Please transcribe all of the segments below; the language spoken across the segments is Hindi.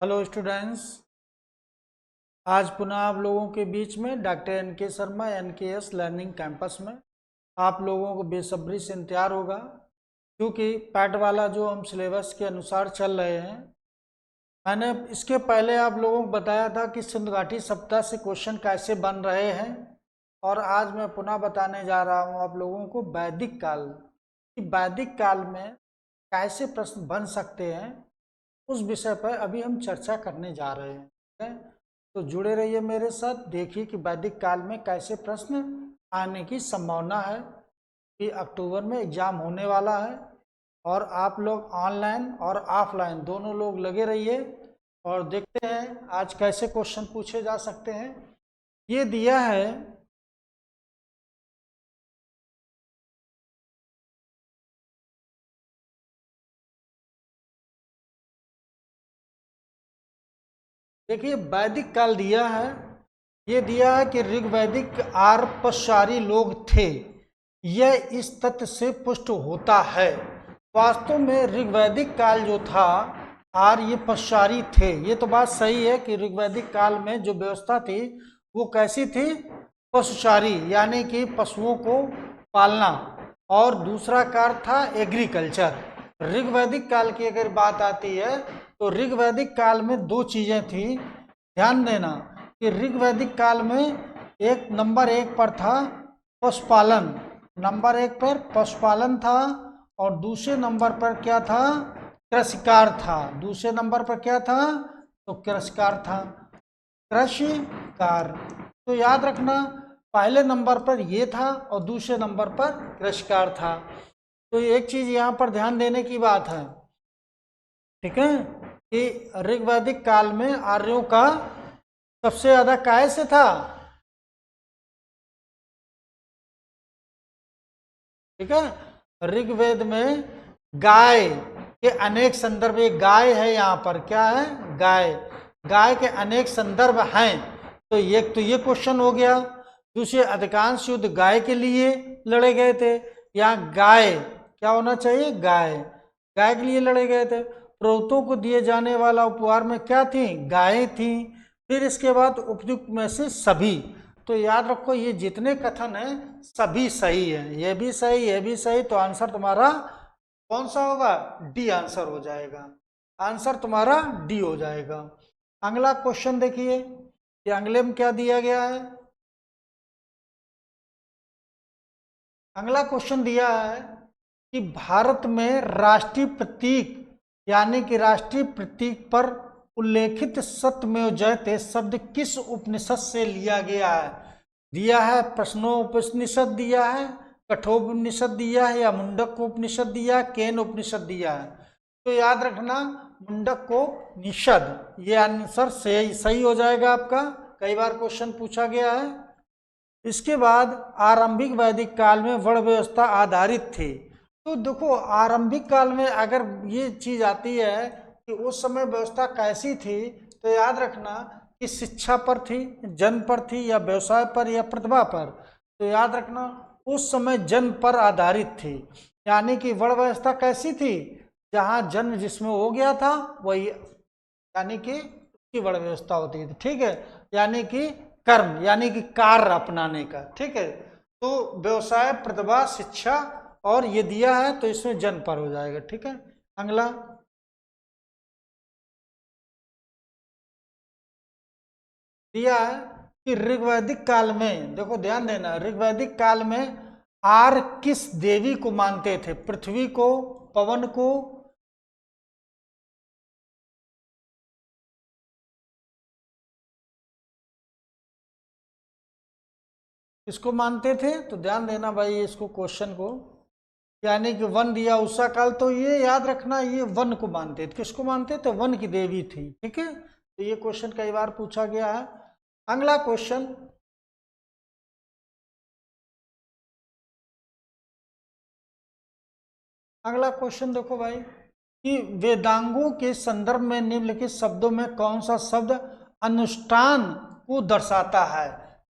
Hello students. आज पुनः आप लोगों के बीच में doctor NK. Sharma NKS learning campus में आप लोगों को बेसब्री से इंतजार होगा, क्योंकि पैट वाला जो हम सिलेबस के अनुसार चल रहे हैं। मैंने इसके पहले आप लोगों को बताया था कि सिंधु-घाटी सप्ताह से क्वेश्चन कैसे बन रहे हैं, और आज मैं पुनः बताने जा रहा हूँ आप लोगों को वैदिक काल कि वैदिक काल में कैसे प्रश्न बन सकते हैं। उस विषय पर अभी हम चर्चा करने जा रहे हैं, ठीक है? तो जुड़े रहिए मेरे साथ। देखिए कि वैदिक काल में कैसे प्रश्न आने की संभावना है कि अक्टूबर में एग्जाम होने वाला है, और आप लोग ऑनलाइन और ऑफलाइन दोनों लोग लगे रहिए और देखते हैं आज कैसे क्वेश्चन पूछे जा सकते हैं। ये दिया है देखिए वैदिक काल दिया है। ये दिया है कि ऋग्वैदिक आर्यपश्चारी लोग थे। यह इस तथ्य से पुष्ट होता है। वास्तव में ऋग्वैदिक काल जो था आर्य पश्चारी थे। ये तो बात सही है कि ऋग्वैदिक काल में जो व्यवस्था थी वो कैसी थी? पशुचारी, यानी कि पशुओं को पालना। और दूसरा कार्य था एग्रीकल्चर। ऋग्वैदिक काल की अगर बात आती है तो ऋग्वैदिक काल में दो चीजें थी, ध्यान देना कि ऋग्वैदिक काल में नंबर एक पर था पशुपालन। नंबर एक पर पशुपालन था, और दूसरे नंबर पर क्या था? कृषिकार था। दूसरे नंबर पर क्या था? तो कृषिकार था, कृषिकार। तो याद रखना पहले नंबर पर ये था और दूसरे नंबर पर कृषिकार था। तो एक चीज यहाँ पर ध्यान देने की बात है, ठीक है, कि ऋग्वैदिक काल में आर्यों का सबसे ज्यादा काय से था? ठीक है, ऋग्वेद में गाय के अनेक संदर्भ, एक गाय है यहाँ पर, क्या है? गाय। गाय के अनेक संदर्भ हैं। तो ये क्वेश्चन हो गया। दूसरे, अधिकांश युद्ध गाय के लिए लड़े गए थे। यहाँ गाय क्या होना चाहिए? गाय। गाय के लिए लड़े गए थे। पुरोहितों को दिए जाने वाला उपहार में क्या थी? गायें थी। फिर इसके बाद उपयुक्त में से सभी। तो याद रखो ये जितने कथन है सभी सही है। ये भी सही, ये भी सही। तो आंसर तुम्हारा कौन सा होगा? डी आंसर हो जाएगा। आंसर तुम्हारा डी हो जाएगा। अगला क्वेश्चन देखिए कि अगले में क्या दिया गया है। अगला क्वेश्चन दिया है कि भारत में राष्ट्रीय प्रतीक, यानी कि राष्ट्रीय प्रतीक पर उल्लेखित सत्यमेव जयते शब्द किस उपनिषद से लिया गया है? दिया है प्रश्नोपनिषद दिया है, कठोपनिषद दिया है, या मुंडक उपनिषद दिया है, केन उपनिषद दिया है। तो याद रखना मुंडक को निषद, ये आंसर सही हो जाएगा आपका। कई बार क्वेश्चन पूछा गया है। इसके बाद आरंभिक वैदिक काल में वर्ण व्यवस्था आधारित थी। तो देखो आरंभिक काल में अगर ये चीज आती है कि उस समय व्यवस्था कैसी थी, तो याद रखना कि शिक्षा पर थी, जन्म पर थी, या व्यवसाय पर, या प्रतिभा पर। तो याद रखना उस समय जन्म पर आधारित थी। यानी कि वर्ण व्यवस्था कैसी थी? जहाँ जन्म जिसमें हो गया था वही, यानी कि उसकी वर्ण व्यवस्था होती थी। ठीक है, यानी कि कर्म, यानी कि कार्य अपनाने का। ठीक है, तो व्यवसाय, प्रतिभा, शिक्षा, और ये दिया है तो इसमें जन्म पर हो जाएगा। ठीक है, अगला दिया है कि ऋग्वैदिक काल में, देखो ध्यान देना, ऋग्वैदिक काल में आर किस देवी को मानते थे? पृथ्वी को, पवन को, किसको मानते थे? तो ध्यान देना भाई इसको, क्वेश्चन को। यानी कि वन दिया उषा काल, तो ये याद रखना ये वन को मानते थे। किसको मानते थे? वन की देवी थी। ठीक है, तो ये क्वेश्चन कई बार पूछा गया है। अगला क्वेश्चन, अगला क्वेश्चन देखो भाई कि वेदांगों के संदर्भ में निम्नलिखित शब्दों में कौन सा शब्द अनुष्ठान को दर्शाता है?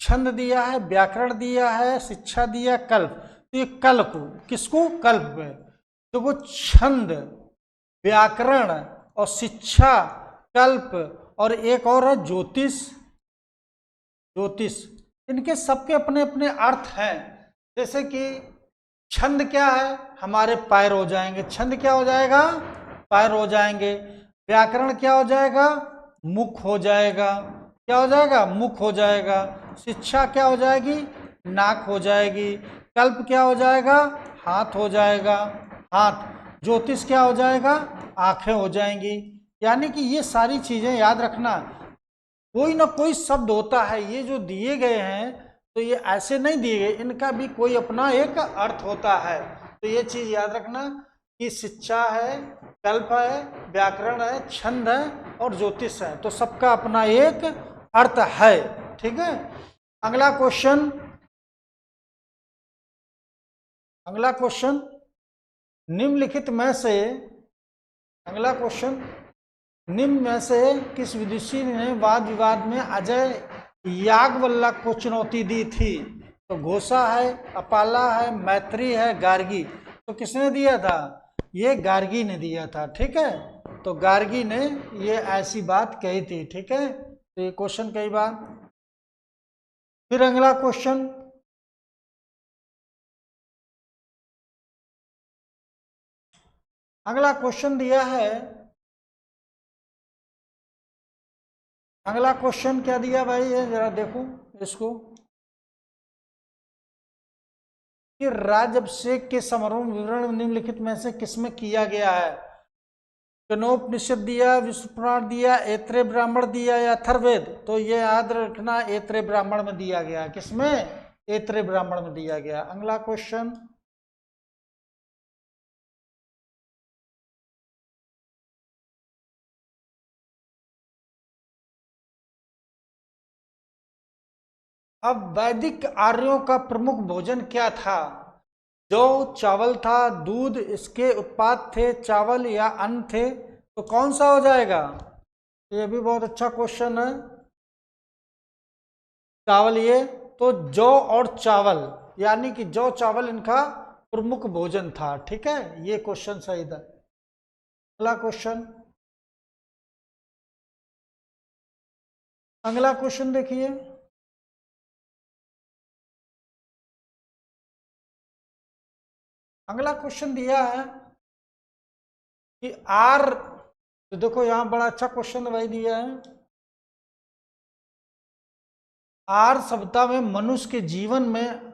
छंद दिया है, व्याकरण दिया है, शिक्षा दिया, कल्प। तो ये कल्प, किसको? कल्प में। देखो छंद, व्याकरण और शिक्षा, कल्प और एक और है ज्योतिष। ज्योतिष, इनके सबके अपने अपने अर्थ हैं। जैसे कि छंद क्या है, हमारे पैर हो जाएंगे, छंद क्या हो जाएगा, पैर हो जाएंगे। व्याकरण क्या हो जाएगा, मुख हो जाएगा, क्या हो जाएगा, मुख हो जाएगा। शिक्षा क्या हो जाएगी, नाक हो जाएगी। कल्प क्या हो जाएगा, हाथ हो जाएगा, हाथ। ज्योतिष क्या हो जाएगा, आंखें हो जाएंगी। यानी कि ये सारी चीजें याद रखना, कोई ना कोई शब्द होता है, ये जो दिए गए हैं तो ये ऐसे नहीं दिए गए, इनका भी कोई अपना एक अर्थ होता है। तो ये चीज याद रखना कि शिक्षा है, कल्प है, व्याकरण है, छंद है और ज्योतिष है, तो सबका अपना एक अर्थ है। ठीक है, अगला क्वेश्चन, अगला क्वेश्चन निम्नलिखित में से, अगला क्वेश्चन निम्न में से किस विदुषी ने वाद विवाद में अजय याज्ञवल्क्य को चुनौती दी थी? तो घोषा है, अपाला है, मैत्री है, गार्गी। तो किसने दिया था, ये गार्गी ने दिया था। ठीक है, तो गार्गी ने ये ऐसी बात कही थी। ठीक है, तो ये क्वेश्चन कई बार। फिर अगला क्वेश्चन, अगला क्वेश्चन दिया है, अगला क्वेश्चन क्या दिया भाई, ये जरा देखो इसको, कि राज्याभिषेक के समारोह विवरण निम्नलिखित में से किसमें किया गया है? कनोपनिषद दिया, विष्णु पुराण दिया, ऐत्रेय ब्राह्मण दिया या अथर्ववेद? तो ये याद रखना ऐत्रेय ब्राह्मण में दिया गया। किसमें, ऐत्रेय ब्राह्मण में दिया गया। अगला क्वेश्चन, अब वैदिक आर्यों का प्रमुख भोजन क्या था? जौ, चावल था, दूध इसके उत्पाद थे, चावल या अन्न थे? तो कौन सा हो जाएगा? ये भी बहुत अच्छा क्वेश्चन है। चावल, ये तो जौ और चावल, यानी कि जौ चावल इनका प्रमुख भोजन था। ठीक है, ये क्वेश्चन सही था। अगला क्वेश्चन, अगला क्वेश्चन देखिए, अगला क्वेश्चन दिया है कि आर, तो देखो यहां बड़ा अच्छा क्वेश्चन भाई दिया है, आर सभ्यता में मनुष्य के जीवन में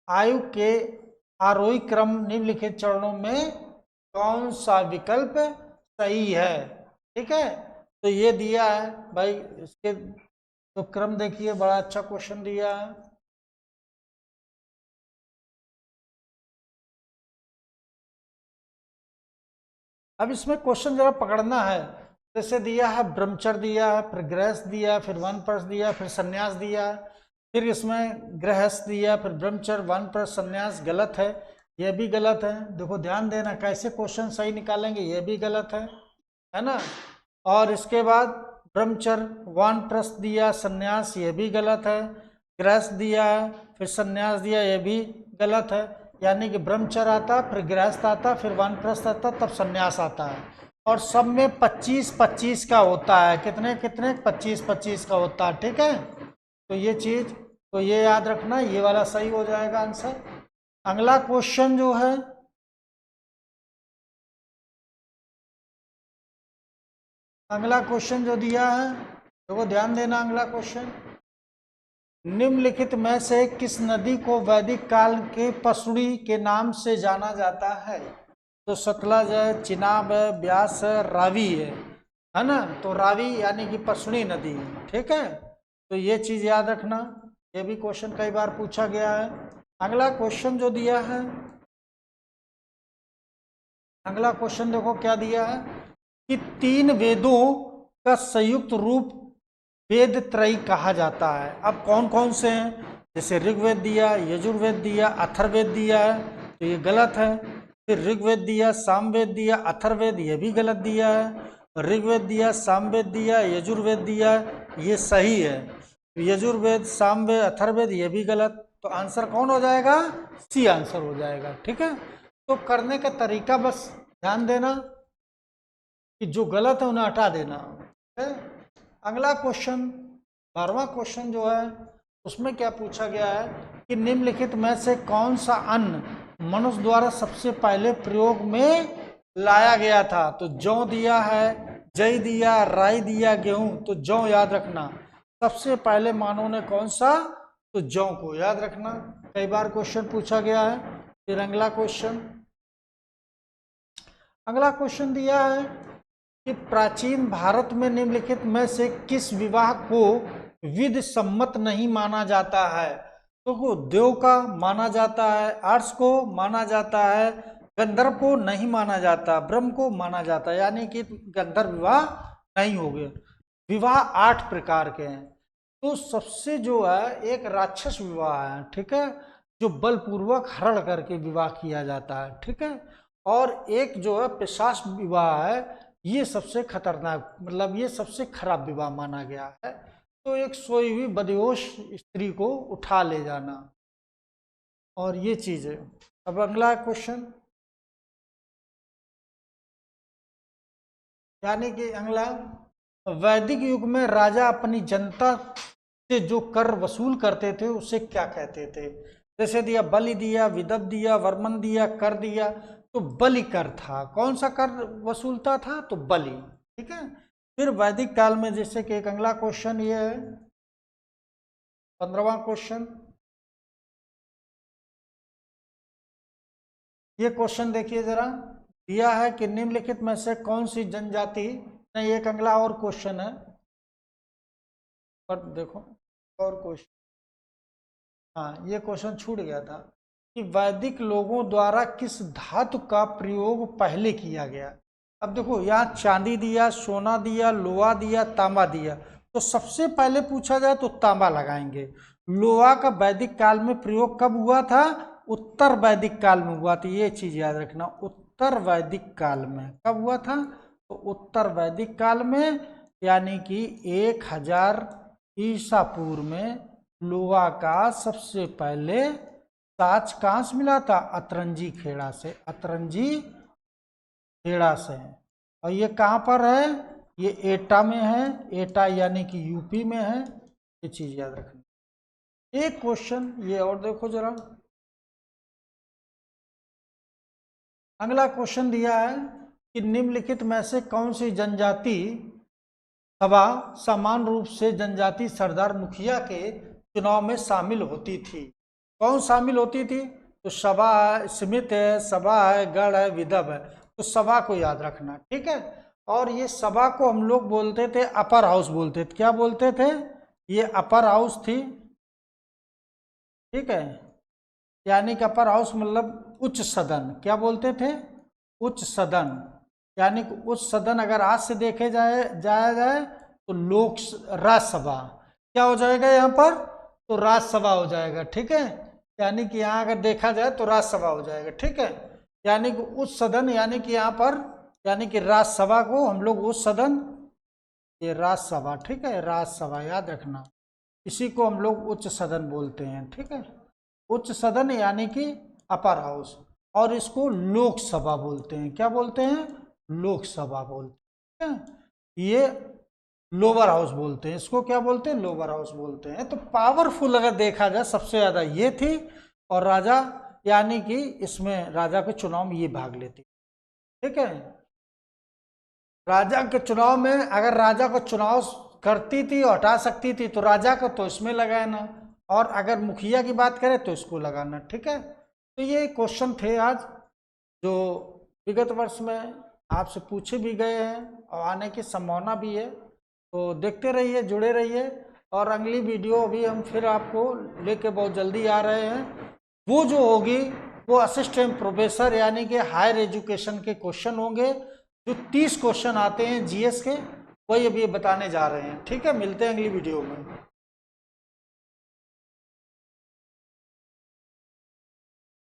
आयु के आरोही क्रम निम्नलिखित चरणों में कौन सा विकल्प सही है? ठीक है, तो ये दिया है भाई, इसके तो क्रम देखिए, बड़ा अच्छा क्वेश्चन दिया है। अब इसमें क्वेश्चन जरा पकड़ना है। जैसे दिया है ब्रह्मचर्य दिया है, फिर गृहस्थ दिया है, फिर वानप्रस्थ दिया, फिर सन्यास दिया है, फिर इसमें गृहस्थ दिया, फिर ब्रह्मचर्य, वानप्रस्थ, सन्यास। गलत है, यह भी गलत है। देखो ध्यान देना, कैसे क्वेश्चन सही निकालेंगे, यह भी गलत है ना। और इसके बाद ब्रह्मचर्य, वानप्रस्थ दिया, सन्यास, यह भी गलत है। गृहस्थ दिया है, फिर सन्यास दिया, यह भी गलत है। यानी कि ब्रह्मचर्य आता, फिर गृहस्थ आता, फिर वानप्रस्थ आता, तब सन्यास आता है। और सब में 25-25 का होता है। कितने कितने, 25-25 का होता है। ठीक है, तो ये चीज, तो ये याद रखना, ये वाला सही हो जाएगा आंसर। अगला क्वेश्चन जो है, अगला क्वेश्चन जो दिया है, देखो ध्यान देना, अगला क्वेश्चन, निम्नलिखित में से किस नदी को वैदिक काल के पसुड़ी के नाम से जाना जाता है? तो सतलज है, चिनाब है, ब्यास है, रावी है ना। तो रावी यानी कि पसुड़ी नदी है। ठीक है, तो ये चीज याद रखना, ये भी क्वेश्चन कई बार पूछा गया है। अगला क्वेश्चन जो दिया है, अगला क्वेश्चन देखो क्या दिया है, कि 3 वेदों का संयुक्त रूप वेद त्रयी कहा जाता है। अब कौन कौन से हैं? जैसे ऋग्वेद दिया, यजुर्वेद दिया, अथर्ववेद दिया है, तो ये गलत है। फिर ऋग्वेद दिया, सामवेद दिया, अथर्ववेद, ये भी गलत दिया है। ऋग्वेद दिया, सामवेद दिया, यजुर्वेद दिया, ये सही है। यजुर्वेद, सामवेद, अथर्ववेद, ये भी गलत। तो आंसर कौन हो जाएगा? सी आंसर हो जाएगा। ठीक है, तो करने का तरीका बस ध्यान देना कि जो गलत है उन्हें हटा देना। है। अगला क्वेश्चन 12वां क्वेश्चन जो है उसमें क्या पूछा गया है कि निम्नलिखित में से कौन सा अन्न मनुष्य द्वारा सबसे पहले प्रयोग में लाया गया था। तो जौ दिया है, जई दिया, राई दिया, गेहूं। तो जौ याद रखना, सबसे पहले मानव ने कौन सा, तो जौ को याद रखना, कई बार क्वेश्चन पूछा गया है। फिर अगला क्वेश्चन दिया है कि प्राचीन भारत में निम्नलिखित में से किस विवाह को विधि सम्मत नहीं माना जाता है। तो देव का माना जाता है, आर्ष को माना जाता है, गंधर्व को नहीं माना जाता, ब्रह्म को माना जाता है, यानी कि गंधर्व विवाह नहीं हो गया। विवाह 8 प्रकार के हैं। तो सबसे जो है एक राक्षस विवाह है, ठीक है, जो बलपूर्वक हरण करके विवाह किया जाता है, ठीक है। और एक जो है पिशाच विवाह है, ये सबसे खतरनाक, मतलब ये सबसे खराब विवाह माना गया है। तो एक सोई हुई बदहोश स्त्री को उठा ले जाना, और ये चीज है। अब अगला क्वेश्चन, यानी कि अगला, वैदिक युग में राजा अपनी जनता से जो कर वसूल करते थे उसे क्या कहते थे। जैसे दिया बलि दिया, विदव दिया, वर्मन दिया, कर दिया। तो बलि कर था, कौन सा कर वसूलता था, तो बलि, ठीक है। फिर वैदिक काल में, जैसे कि एक अगला क्वेश्चन ये है 15वां क्वेश्चन, ये क्वेश्चन देखिए जरा, दिया है कि निम्नलिखित में से कौन सी जनजाति, नहीं एक अगला और क्वेश्चन है पर देखो और क्वेश्चन, हाँ ये क्वेश्चन छूट गया था कि वैदिक लोगों द्वारा किस धातु का प्रयोग पहले किया गया। अब देखो यहाँ चांदी दिया, सोना दिया, लोहा दिया, तांबा दिया। तो सबसे पहले पूछा जाए तो तांबा लगाएंगे। लोहा का वैदिक काल में प्रयोग कब हुआ था, उत्तर वैदिक काल में हुआ था, ये चीज याद रखना, उत्तर वैदिक काल में कब हुआ था, तो उत्तर वैदिक काल में, यानी कि 1000 ईसा पूर्व में लोहा का सबसे पहले साच कहाँ से मिला था, अतरंजी खेड़ा से, अतरंजी खेड़ा से। और ये कहाँ पर है, ये एटा में है, एटा यानी कि यूपी में है, ये चीज याद रखना। एक क्वेश्चन ये और देखो जरा, अगला क्वेश्चन दिया है कि निम्नलिखित में से कौन सी जनजाति सभा समान रूप से जनजाति सरदार मुखिया के चुनाव में शामिल होती थी। कौन शामिल होती थी, तो सभा है, स्मित है, सभा है, गढ़ है, विदव है। तो सभा को याद रखना, ठीक है। और ये सभा को हम लोग बोलते थे अपर हाउस बोलते थे, क्या बोलते थे, ये अपर हाउस थी, ठीक है। यानी कि अपर हाउस मतलब उच्च सदन, क्या बोलते थे, उच्च सदन। यानी कि उच्च सदन अगर आज से देखे जाया जाए तो लोक राज्यसभा क्या हो जाएगा यहाँ पर, तो राज्यसभा हो जाएगा, ठीक है। यानी कि यहाँ अगर देखा जाए तो राज्यसभा हो जाएगा, ठीक है। यानी कि उच्च सदन, यानी कि यहाँ पर, यानी कि राज्यसभा को हम लोग उच्च सदन, ये राज्यसभा, ठीक है, राज्यसभा याद रखना, इसी को हम लोग उच्च सदन बोलते हैं, ठीक है। उच्च सदन यानी कि अपर हाउस, और इसको लोकसभा बोलते हैं, क्या बोलते हैं, लोकसभा बोलते हैं। ये लोअर हाउस बोलते हैं, इसको क्या बोलते हैं, लोअर हाउस बोलते हैं। तो पावरफुल अगर देखा जाए सबसे ज्यादा ये थी, और राजा यानी कि इसमें राजा के चुनाव में ये भाग लेती, ठीक है। राजा के चुनाव में अगर राजा को चुनाव करती थी और हटा सकती थी तो राजा को तो इसमें लगाना, और अगर मुखिया की बात करें तो इसको लगाना, ठीक है। तो ये क्वेश्चन थे आज जो विगत वर्ष में आपसे पूछे भी गए हैं और आने की संभावना भी है। तो देखते रहिए, जुड़े रहिए, और अगली वीडियो अभी हम फिर आपको लेके बहुत जल्दी आ रहे हैं। वो जो होगी वो असिस्टेंट प्रोफेसर यानी कि हायर एजुकेशन के क्वेश्चन होंगे, जो 30 क्वेश्चन आते हैं जीएस के, वही अभी बताने जा रहे हैं, ठीक है। मिलते हैं अगली वीडियो में।